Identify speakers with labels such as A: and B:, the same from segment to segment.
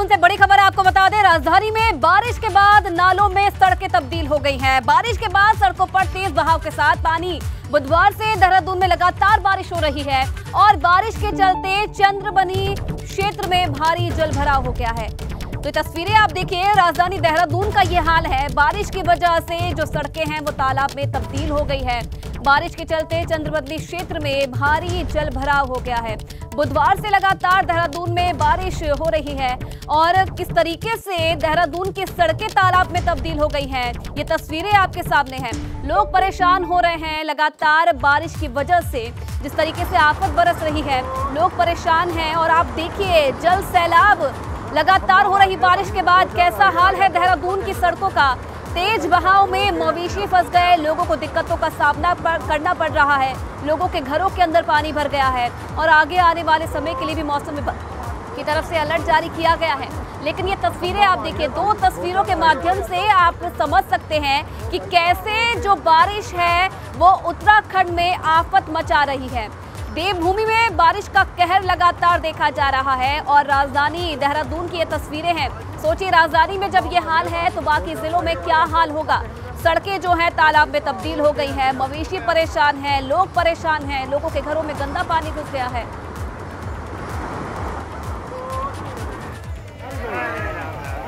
A: देहरादून से बड़ी खबर आपको बता दें, राजधानी में बारिश के बाद नालों में सड़कें तब्दील हो गई हैं। बारिश के बाद सड़कों पर तेज बहाव के साथ पानी। बुधवार से देहरादून में लगातार बारिश हो रही है और बारिश के चलते चंद्रबनी क्षेत्र में भारी जलभराव हो गया है। तो ये तस्वीरें आप देखिए, राजधानी देहरादून का ये हाल है। बारिश की वजह से जो सड़कें हैं वो तालाब में तब्दील हो गई है। बारिश के चलते चंद्रबनी क्षेत्र में भारी जलभराव हो गया है। बुधवार से लगातार देहरादून में बारिश हो रही है और किस तरीके से देहरादून की सड़कें तालाब में तब्दील हो गई हैं, ये तस्वीरें आपके सामने हैं। लोग परेशान हो रहे हैं लगातार बारिश की वजह से। जिस तरीके से आफत बरस रही है, लोग परेशान हैं और आप देखिए जल सैलाब लगातार हो रही बारिश के बाद कैसा हाल है देहरादून की सड़कों का। तेज बहाव में मवेशी फंस गए, लोगों को दिक्कतों का सामना करना पड़ रहा है। लोगों के घरों के अंदर पानी भर गया है और आगे आने वाले समय के लिए भी मौसम विभाग की तरफ से अलर्ट जारी किया गया है। लेकिन ये तस्वीरें आप देखिए, दो तस्वीरों के माध्यम से आप समझ सकते हैं कि कैसे जो बारिश है वो उत्तराखंड में आफत मचा रही है। देवभूमि में बारिश का कहर लगातार देखा जा रहा है और राजधानी देहरादून की ये तस्वीरें हैं। सोचिए, राजधानी में जब ये हाल है तो बाकी जिलों में क्या हाल होगा। सड़कें जो है तालाब में तब्दील हो गई है, मवेशी परेशान हैं, लोग परेशान हैं, लोगों के घरों में गंदा पानी घुस गया है।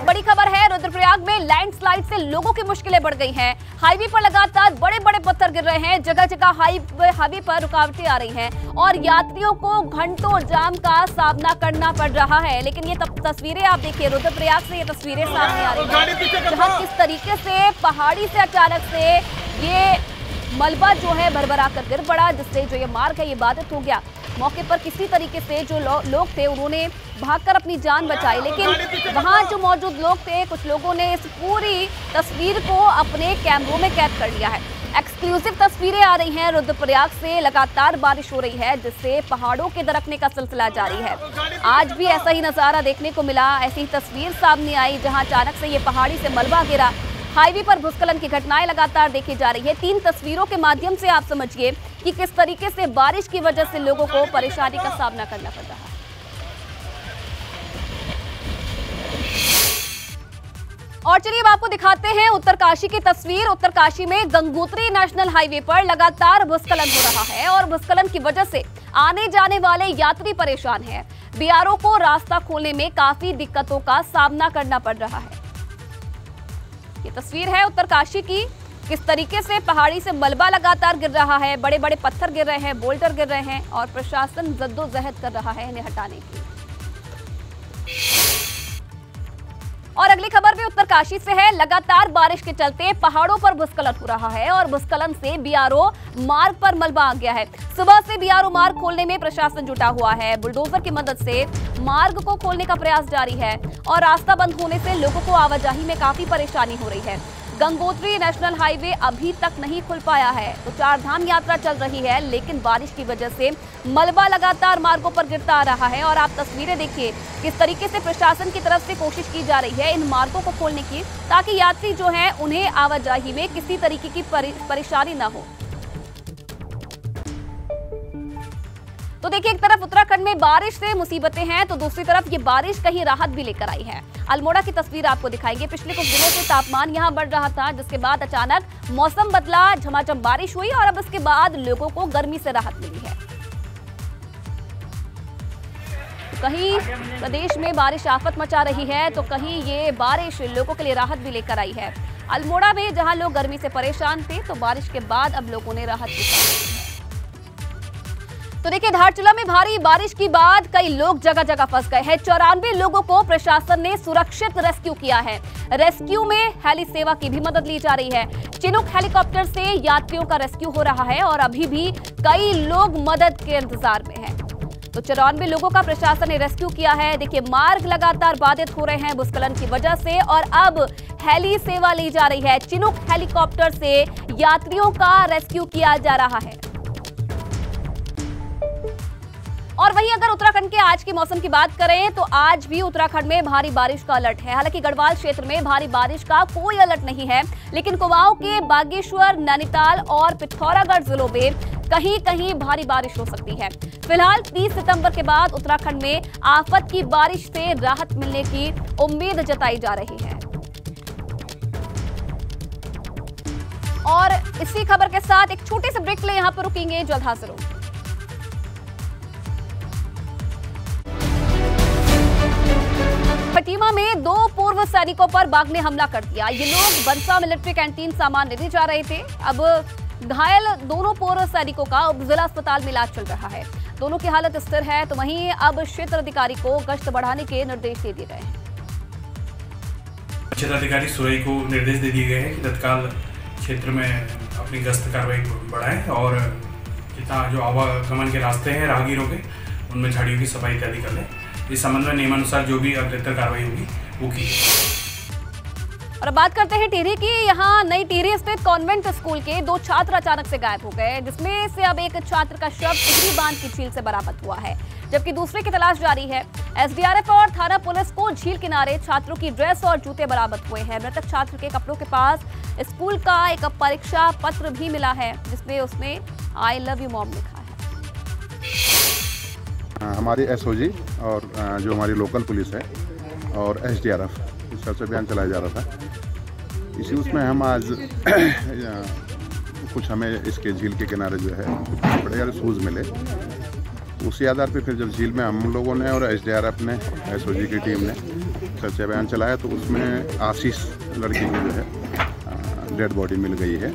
A: बड़ी खबर है, रुद्रप्रयाग में लैंडस्लाइड से लोगों की मुश्किलें बढ़ गई हैं। हाईवे पर लगातार बड़े बड़े पत्थर गिर रहे हैं, जगह जगह हाईवे पर रुकावटें आ रही हैं और यात्रियों को घंटों जाम का सामना करना पड़ रहा है। लेकिन ये तस्वीरें आप देखिए, रुद्रप्रयाग से ये तस्वीरें सामने आ रही हैं, जहाँ किस तरीके से पहाड़ी से अचानक से ये मलबा जो है भरभरा कर गिर पड़ा, जिससे जो ये मार्ग है ये बाधित हो गया। मौके पर किसी तरीके से जो लोग थे उन्होंने भागकर अपनी जान बचाई, लेकिन वहां जो मौजूद लोग थे, कुछ लोगों ने इस पूरी तस्वीर को अपने कैमरों में कैद कर लिया है। एक्सक्लूसिव तस्वीरें आ रही हैं रुद्रप्रयाग से। लगातार बारिश हो रही है जिससे पहाड़ों के दरकने का सिलसिला जारी है। आज भी ऐसा ही नजारा देखने को मिला, ऐसी ही तस्वीर सामने आई जहां अचानक से ये पहाड़ी से मलबा गिरा। हाईवे पर भूस्खलन की घटनाएं लगातार देखी जा रही है। 3 तस्वीरों के माध्यम से आप समझिए कि किस तरीके से बारिश की वजह से लोगों को परेशानी का सामना करना पड़ रहा है। और चलिए अब आपको दिखाते हैं उत्तरकाशी की तस्वीर। उत्तरकाशी में गंगोत्री नेशनल हाईवे पर लगातार भूस्खलन हो रहा है और भूस्खलन की वजह से आने जाने वाले यात्री परेशान हैं। बीआरओ को रास्ता खोलने में काफी दिक्कतों का सामना करना पड़ रहा है। ये तस्वीर है उत्तरकाशी की, किस तरीके से पहाड़ी से मलबा लगातार गिर रहा है, बड़े बड़े पत्थर गिर रहे हैं, बोल्डर गिर रहे हैं और प्रशासन जद्दोजहद कर रहा है इन्हें हटाने की। और अगली खबर भी उत्तरकाशी से है। लगातार बारिश के चलते पहाड़ों पर भूस्खलन हो रहा है और भूस्खलन से बीआरओ मार्ग पर मलबा आ गया है। सुबह से बीआरओ मार्ग खोलने में प्रशासन जुटा हुआ है। बुलडोजर की मदद से मार्ग को खोलने का प्रयास जारी है और रास्ता बंद होने से लोगों को आवाजाही में काफी परेशानी हो रही है। गंगोत्री नेशनल हाईवे अभी तक नहीं खुल पाया है तो 4 धाम यात्रा चल रही है, लेकिन बारिश की वजह से मलबा लगातार मार्गों पर गिरता आ रहा है। और आप तस्वीरें देखिए किस तरीके से प्रशासन की तरफ से कोशिश की जा रही है इन मार्गों को खोलने की, ताकि यात्री जो हैं उन्हें आवाजाही में किसी तरीके की परेशानी ना हो। तो देखिए, एक तरफ उत्तराखंड में बारिश से मुसीबतें हैं तो दूसरी तरफ ये बारिश कहीं राहत भी लेकर आई है। अल्मोड़ा की तस्वीर आपको दिखाएंगे। पिछले कुछ दिनों से तापमान यहां बढ़ रहा था, जिसके बाद अचानक मौसम बदला, झमाझम बारिश हुई और अब इसके बाद लोगों को गर्मी से राहत मिली है। कहीं प्रदेश में बारिश आफत मचा रही है तो कहीं ये बारिश लोगों के लिए राहत भी लेकर आई है। अल्मोड़ा में जहां लोग गर्मी से परेशान थे तो बारिश के बाद अब लोगों ने राहत भी पाई। तो देखिए, धारचूला में भारी बारिश के बाद कई लोग जगह जगह फंस गए हैं। 94 लोगों को प्रशासन ने सुरक्षित रेस्क्यू किया है। रेस्क्यू में हेली सेवा की भी मदद ली जा रही है। चिनूक हेलीकॉप्टर से यात्रियों का रेस्क्यू हो रहा है और अभी भी कई लोग मदद के इंतजार में हैं। तो 94 लोगों का प्रशासन ने रेस्क्यू किया है। देखिए, मार्ग लगातार बाधित हो रहे हैं भूस्खलन की वजह से और अब हेली सेवा ली जा रही है। चिनूक हेलीकॉप्टर से यात्रियों का रेस्क्यू किया जा रहा है। और वहीं अगर उत्तराखंड के आज के मौसम की बात करें तो आज भी उत्तराखंड में भारी बारिश का अलर्ट है। हालांकि गढ़वाल क्षेत्र में भारी बारिश का कोई अलर्ट नहीं है, लेकिन कुमाऊं के बागेश्वर, नैनीताल और पिथौरागढ़ जिलों में कहीं कहीं भारी बारिश हो सकती है। फिलहाल 30 सितंबर के बाद उत्तराखंड में आफत की बारिश से राहत मिलने की उम्मीद जताई जा रही है। और इसी खबर के साथ एक छोटे से ब्रेक ले यहां पर रुकेंगे, जल्द हाजिर होंगे। खटीमा में 2 पूर्व सैनिकों पर बाघ ने हमला कर दिया। ये लोग बंसा मिलिट्री कैंटीन सामान लेने जा रहे थे। अब घायल दोनों पूर्व सैनिकों का जिला अस्पताल में इलाज चल रहा है। दोनों की हालत स्थिर है। तो वहीं अब क्षेत्र अधिकारी को गश्त बढ़ाने के निर्देश दे दिए गए हैं।
B: क्षेत्र अधिकारी सुरई को निर्देश दे दिए गए हैं कि तत्काल क्षेत्र में अपनी गश्त कार्रवाई बढ़ाएं और जितना जो आवागमन के रास्ते हैं राहगीरों के, उनमें झाड़ियों की सफाई इत्यादि कर लें। इस संबंध में नियमानुसार जो भी अग्रेतर कार्रवाई होगी वो की।
A: और अब बात करते हैं टिहरी की। यहाँ नई टिहरी स्थित कॉन्वेंट स्कूल के 2 छात्र अचानक से गायब हो गए, जिसमें से अब एक छात्र का शव टिहरी बांध की झील से बरामद हुआ है, जबकि दूसरे की तलाश जारी है। एसडीआरएफ और थाना पुलिस को झील किनारे छात्रों की ड्रेस और जूते बरामद हुए हैं। मृतक छात्र के कपड़ों के पास स्कूल का एक परीक्षा पत्र भी मिला है, जिसमें उसने आई लव यू मॉम लिखा है।
C: हमारी एसओजी और जो हमारी लोकल पुलिस है और एसडीआरएफ इस तरह से अभियान चलाया जा रहा था। इसी उसमें हम आज कुछ हमें इसके झील के किनारे जो है कपड़े और शूज़ मिले। उसी आधार पे फिर जब झील में हम लोगों ने और एसडीआरएफ ने, एसओजी की टीम ने सर्च अभियान चलाया तो उसमें आशीष लड़की की जो है डेड बॉडी मिल गई है।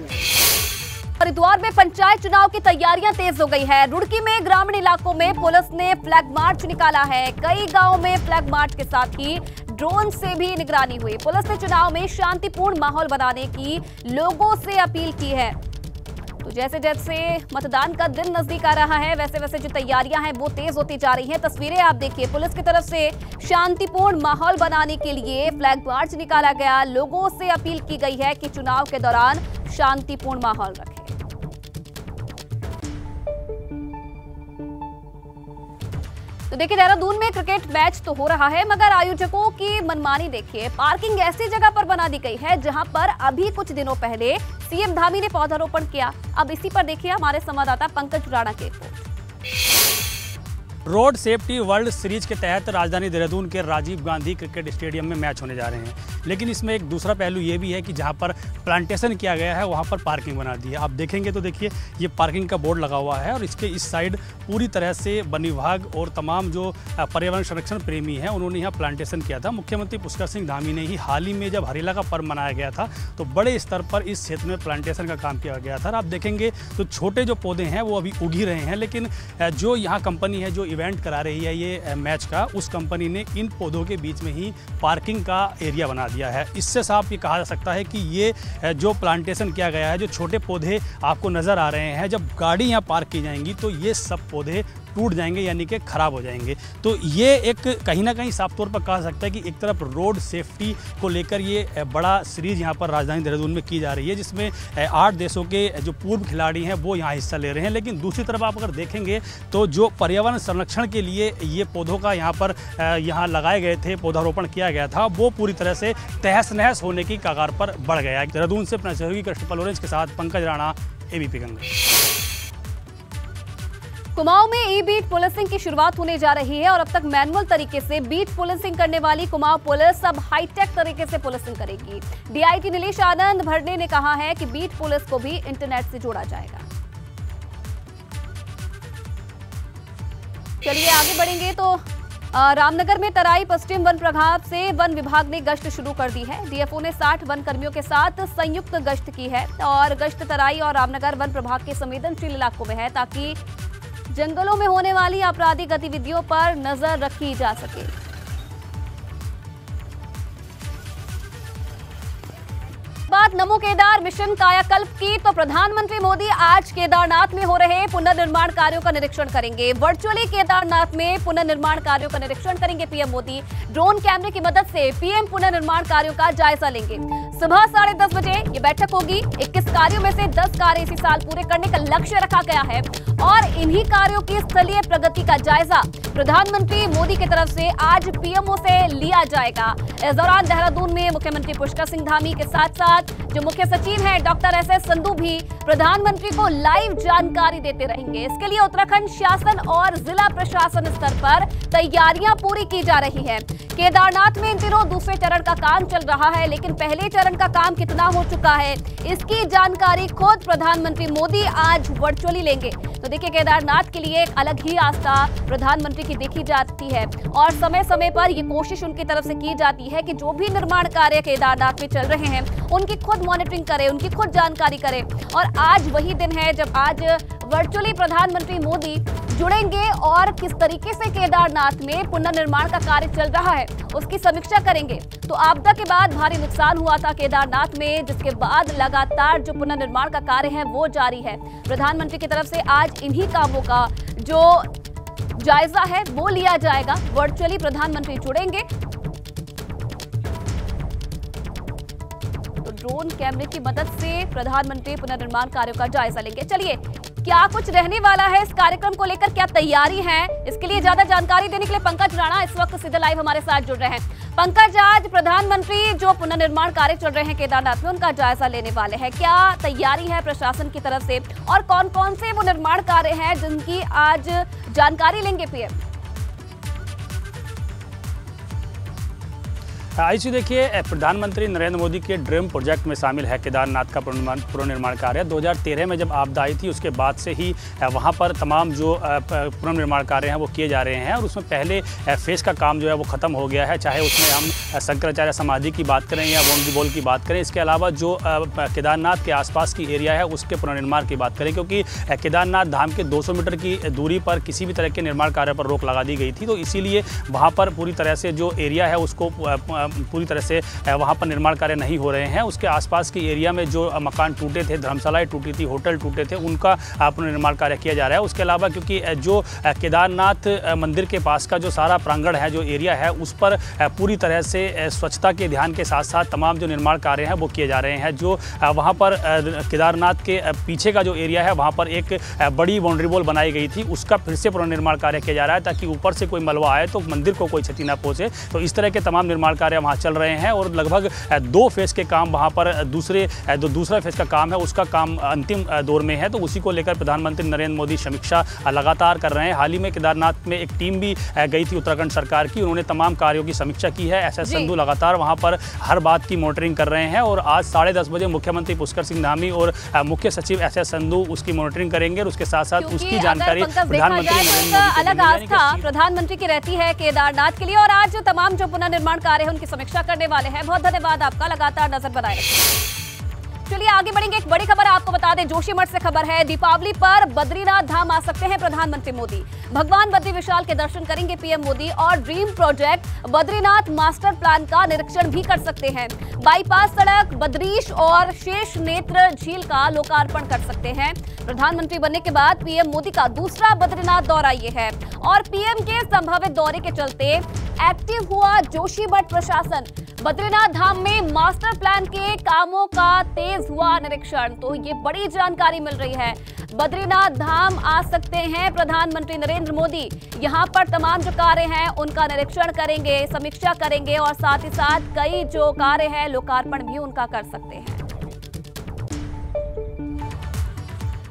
A: हरिद्वार में पंचायत चुनाव की तैयारियां तेज हो गई है। रुड़की में ग्रामीण इलाकों में पुलिस ने फ्लैग मार्च निकाला है। कई गांवों में फ्लैग मार्च के साथ ही ड्रोन से भी निगरानी हुई। पुलिस ने चुनाव में शांतिपूर्ण माहौल बनाने की लोगों से अपील की है। तो जैसे जैसे मतदान का दिन नजदीक आ रहा है, वैसे वैसे जो तैयारियां हैं वो तेज होती जा रही हैं। तस्वीरें आप देखिए, पुलिस की तरफ से शांतिपूर्ण माहौल बनाने के लिए फ्लैग मार्च निकाला गया। लोगों से अपील की गई है कि चुनाव के दौरान शांतिपूर्ण माहौल रखें। तो देखिए, देहरादून में क्रिकेट मैच तो हो रहा है, मगर आयोजकों की मनमानी देखिए। पार्किंग ऐसी जगह पर बना दी गई है जहां पर अभी कुछ दिनों पहले सीएम धामी ने पौधारोपण किया। अब इसी पर देखिए हमारे संवाददाता पंकज राणा की report.
D: Road safety world series के तहत राजधानी देहरादून के राजीव गांधी क्रिकेट स्टेडियम में मैच होने जा रहे हैं, लेकिन इसमें एक दूसरा पहलू ये भी है कि जहां पर प्लांटेशन किया गया है वहां पर पार्किंग बना दी है। आप देखेंगे तो देखिए ये पार्किंग का बोर्ड लगा हुआ है और इसके इस साइड पूरी तरह से वन विभाग और तमाम जो पर्यावरण संरक्षण प्रेमी हैं उन्होंने यहाँ प्लांटेशन किया था। मुख्यमंत्री पुष्कर सिंह धामी ने ही हाल ही में जब हरेला का पर्व मनाया गया था तो बड़े स्तर पर इस क्षेत्र में प्लांटेशन का काम किया गया था। और आप देखेंगे तो छोटे जो पौधे हैं वो अभी उग ही रहे हैं, लेकिन जो यहाँ कंपनी है जो इवेंट करा रही है ये मैच का, उस कंपनी ने इन पौधों के बीच में ही पार्किंग का एरिया बना दिया है। इससे साफ ये कहा जा सकता है कि ये जो प्लांटेशन किया गया है, जो छोटे पौधे आपको नज़र आ रहे हैं, जब गाड़ी यहाँ पार्क की जाएंगी तो ये सब पौधे टूट जाएंगे, यानी कि खराब हो जाएंगे। तो ये एक कहीं ना कहीं साफ तौर पर कहा सकता है कि एक तरफ रोड सेफ्टी को लेकर ये बड़ा सीरीज यहाँ पर राजधानी देहरादून में की जा रही है, जिसमें 8 देशों के जो पूर्व खिलाड़ी हैं वो यहाँ हिस्सा ले रहे हैं। लेकिन दूसरी तरफ आप अगर देखेंगे तो जो पर्यावरण संरक्षण के लिए ये पौधों का यहाँ पर यहाँ लगाए गए थे, पौधारोपण किया गया था, वो पूरी तरह से तहस नहस होने की कगार पर बढ़ गया है। देहरादून से अपना सहयोगी कृष्णपाल ऑरेंज के साथ पंकज राणा, एबीपी गंगा।
A: कुमाऊं में ई बीट पुलिसिंग की शुरुआत होने जा रही है और अब तक मैनुअल तरीके से बीट पुलिसिंग करने वाली कुमाऊं पुलिस अब हाईटेक तरीके से पुलिसिंग करेगी। डीआईजी नीलेश आनंद भरने ने कहा है कि बीट पुलिस को भी इंटरनेट से जोड़ा जाएगा। चलिए आगे बढ़ेंगे तो रामनगर में तराई पश्चिम वन प्रभाग से वन विभाग ने गश्त शुरू कर दी है। डीएफओ ने 60 वन कर्मियों के साथ संयुक्त गश्त की है और गश्त तराई और रामनगर वन प्रभाग के संवेदनशील इलाकों में है, ताकि जंगलों में होने वाली आपराधिक गतिविधियों पर नजर रखी जा सके। बात नमो केदार मिशन कायाकल्प की, तो प्रधानमंत्री मोदी आज केदारनाथ में हो रहे पुनर्निर्माण कार्यों का निरीक्षण करेंगे। वर्चुअली केदारनाथ में पुनर्निर्माण कार्यों का निरीक्षण करेंगे पीएम मोदी। ड्रोन कैमरे की मदद से पीएम पुनर्निर्माण कार्यों का जायजा लेंगे। सुबह 10:30 बजे ये बैठक होगी। 21 कार्यों में से 10 कार्य इसी साल पूरे करने का लक्ष्य रखा गया है और इन्हीं कार्यों की स्थलीय प्रगति का जायजा प्रधानमंत्री मोदी की तरफ से आज पीएमओ से लिया जाएगा। इस दौरान देहरादून में मुख्यमंत्री पुष्कर सिंह धामी के साथ साथ जो मुख्य सचिव हैं डॉक्टर एस संधू भी प्रधानमंत्री को लाइव जानकारी देते रहेंगे। इसके लिए उत्तराखंड शासन और जिला प्रशासन स्तर पर तैयारियां पूरी की जा रही है। केदारनाथ में इन दिनों दूसरे चरण का काम चल रहा है, लेकिन पहले चरण का काम कितना हो चुका है इसकी जानकारी खुद प्रधानमंत्री मोदी आज वर्चुअली लेंगे। तो देखिए, केदारनाथ के लिए एक अलग ही आस्था प्रधानमंत्री की देखी जाती है और समय समय पर ये कोशिश उनकी तरफ से की जाती है कि जो भी निर्माण कार्य केदारनाथ में चल रहे हैं उनकी खुद मॉनिटरिंग करें, उनकी खुद जानकारी करें। और आज वही दिन है जब आज वर्चुअली प्रधानमंत्री मोदी जुड़ेंगे और किस तरीके से केदारनाथ में पुनर्निर्माण का कार्य चल रहा है उसकी समीक्षा करेंगे। तो आपदा के बाद भारी नुकसान हुआ था केदारनाथ में, जिसके बाद लगातार जो पुनर्निर्माण का कार्य है वो जारी है। प्रधानमंत्री की तरफ से आज इन्हीं कामों का जो जायजा है वो लिया जाएगा। वर्चुअली प्रधानमंत्री जुड़ेंगे तो ड्रोन कैमरे की मदद से प्रधानमंत्री पुनर्निर्माण कार्यों का जायजा लेंगे। चलिए, क्या कुछ रहने वाला है इस कार्यक्रम को लेकर, क्या तैयारी है, इसके लिए ज्यादा जानकारी देने के लिए पंकज राणा इस वक्त सीधे लाइव हमारे साथ जुड़ रहे हैं। पंकज, आज प्रधानमंत्री जो पुनर्निर्माण कार्य चल रहे हैं केदारनाथ में उनका जायजा लेने वाले हैं, क्या तैयारी है प्रशासन की तरफ से और कौन कौन से वो निर्माण कार्य हैं जिनकी आज जानकारी लेंगे पीएम?
D: आइए देखिए, प्रधानमंत्री नरेंद्र मोदी के ड्रीम प्रोजेक्ट में शामिल है केदारनाथ का पुनर्निर्माण कार्य। 2013 में जब आपदा आई थी उसके बाद से ही वहां पर तमाम जो पुनर्निर्माण कार्य हैं वो किए जा रहे हैं और उसमें पहले फेज़ का काम जो है वो ख़त्म हो गया है। चाहे उसमें हम शंकराचार्य समाधि की बात करें या वोंगीबोल की बात करें, इसके अलावा जो केदारनाथ के आसपास की एरिया है उसके पुनर्निर्माण की बात करें, क्योंकि केदारनाथ धाम के 200 मीटर की दूरी पर किसी भी तरह के निर्माण कार्य पर रोक लगा दी गई थी। तो इसीलिए वहाँ पर पूरी तरह से जो एरिया है उसको पूरी तरह से वहाँ पर निर्माण कार्य नहीं हो रहे हैं। उसके आसपास की एरिया में जो मकान टूटे थे, धर्मशालाएं टूटी थी, होटल टूटे थे, उनका पुनर्निर्माण कार्य किया जा रहा है। उसके अलावा क्योंकि जो केदारनाथ मंदिर के पास का जो सारा प्रांगण है, जो एरिया है, उस पर पूरी तरह से स्वच्छता के ध्यान के साथ साथ तमाम जो निर्माण कार्य हैं वो किए जा रहे हैं। जो वहाँ पर केदारनाथ के पीछे का जो एरिया है वहाँ पर एक बड़ी बाउंड्री वॉल बनाई गई थी, उसका फिर से पुनर्निर्माण कार्य किया जा रहा है ताकि ऊपर से कोई मलबा आए तो मंदिर को कोई क्षति ना पहुँचे। तो इस तरह के तमाम निर्माण कार्य वहाँ चल रहे हैं और लगभग 2 फेज़ के काम वहाँ पर दूसरा फेज़ का काम है उसका काम अंतिम दौर में है। तो उसी को लेकर प्रधानमंत्री नरेंद्र मोदी समीक्षा लगातार कर रहे हैं। हाल ही में केदारनाथ में एक टीम भी गई थी उत्तराखंड सरकार की, उन्होंने तमाम कार्यों की समीक्षा की है। एस संधू लगातार वहाँ पर हर बात की मॉनिटरिंग कर रहे हैं और आज 10:30 बजे मुख्यमंत्री पुष्कर सिंह धामी और मुख्य सचिव एस संधू उसकी मॉनिटरिंग करेंगे और उसके साथ साथ उसकी जानकारी प्रधानमंत्री
A: अलग आस्था प्रधानमंत्री की रहती है केदारनाथ के लिए और आज तमाम जो पुनर्निर्माण कार्य है उनकी समीक्षा करने वाले हैं। बहुत धन्यवाद आपका, लगातार नजर बनाए रखें। चलिए आगे बढ़ेंगे। एक बड़ी खबर आपको बता दें, जोशीमठ से खबर है। दीपावली पर बद्रीनाथ धाम आ सकते हैं प्रधानमंत्री मोदी। भगवान बद्री विशाल के दर्शन करेंगे पीएम मोदी और dream project Badrinath master plan का निरीक्षण भी कर सकते हैं। बाईपास सड़क, बद्रीश और शेष नेत्र झील का लोकार्पण कर सकते हैं। प्रधानमंत्री बनने के बाद पीएम मोदी का दूसरा बद्रीनाथ दौरा ये है और पीएम के संभावित दौरे के चलते एक्टिव हुआ जोशीमठ प्रशासन। बद्रीनाथ धाम में मास्टर प्लान के कामों का तेज हुआ निरीक्षण। तो ये बड़ी जानकारी मिल रही है। बद्रीनाथ धाम आ सकते हैं प्रधानमंत्री नरेंद्र मोदी। यहाँ पर तमाम जो कार्य हैं उनका निरीक्षण करेंगे, समीक्षा करेंगे और साथ ही साथ कई जो कार्य है लोकार्पण भी उनका कर सकते हैं।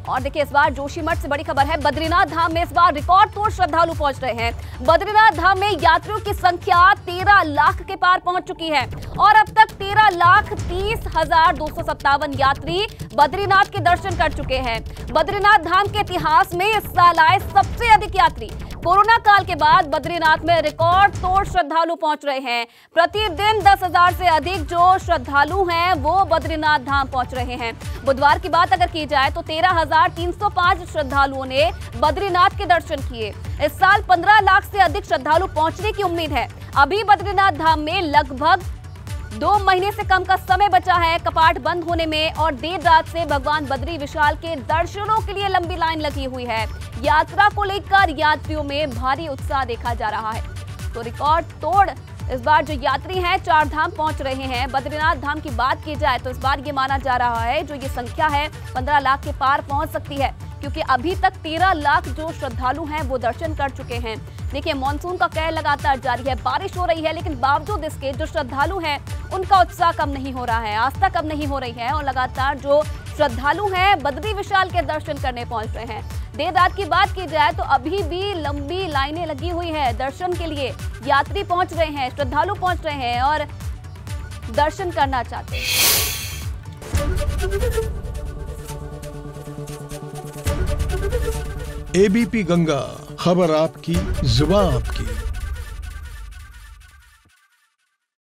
A: और देखिए, इस बार जोशीमठ से बड़ी खबर है। बद्रीनाथ धाम में इस बार रिकॉर्ड तोड़ श्रद्धालु पहुंच रहे हैं। बद्रीनाथ धाम में यात्रियों की संख्या 13 लाख के पार पहुंच चुकी है और अब तक 13,30,257 यात्री बद्रीनाथ के दर्शन कर चुके हैं। बद्रीनाथ धाम के इतिहास में इस साल आए सबसे अधिक यात्री। कोरोना काल के बाद बद्रीनाथ में रिकॉर्ड तोड़ श्रद्धालु पहुंच रहे हैं। प्रतिदिन 10,000 से अधिक जो श्रद्धालु हैं वो बद्रीनाथ धाम पहुंच रहे हैं। बुधवार की बात अगर की जाए तो 13,305 श्रद्धालुओं ने बद्रीनाथ के दर्शन किए। इस साल 15 लाख से अधिक श्रद्धालु पहुंचने की उम्मीद है। अभी बद्रीनाथ धाम में लगभग 2 महीने से कम का समय बचा है कपाट बंद होने में और देर रात से भगवान बद्री विशाल के दर्शनों के लिए लंबी लाइन लगी हुई है। यात्रा को लेकर यात्रियों में भारी उत्साह देखा जा रहा है। तो रिकॉर्ड तोड़ इस बार जो यात्री हैं 4 धाम पहुंच रहे हैं। बद्रीनाथ धाम की बात की जाए तो इस बार ये माना जा रहा है जो ये संख्या है 15 लाख के पार पहुंच सकती है, क्योंकि अभी तक 13 लाख जो श्रद्धालु हैं वो दर्शन कर चुके हैं। देखिए, मानसून का कहर लगातार जारी है, बारिश हो रही है, लेकिन बावजूद इसके जो श्रद्धालु हैं उनका उत्साह कम नहीं हो रहा है, आस्था कम नहीं हो रही है और लगातार जो श्रद्धालु हैं बद्री विशाल के दर्शन करने पहुंच रहे हैं। देर रात की बात की जाए तो अभी भी लंबी लाइनें लगी हुई है दर्शन के लिए। यात्री पहुंच रहे हैं, श्रद्धालु पहुंच रहे हैं और दर्शन करना चाहते हैं।
E: एबीपी गंगा, खबर आपकी, जुबान आपकी।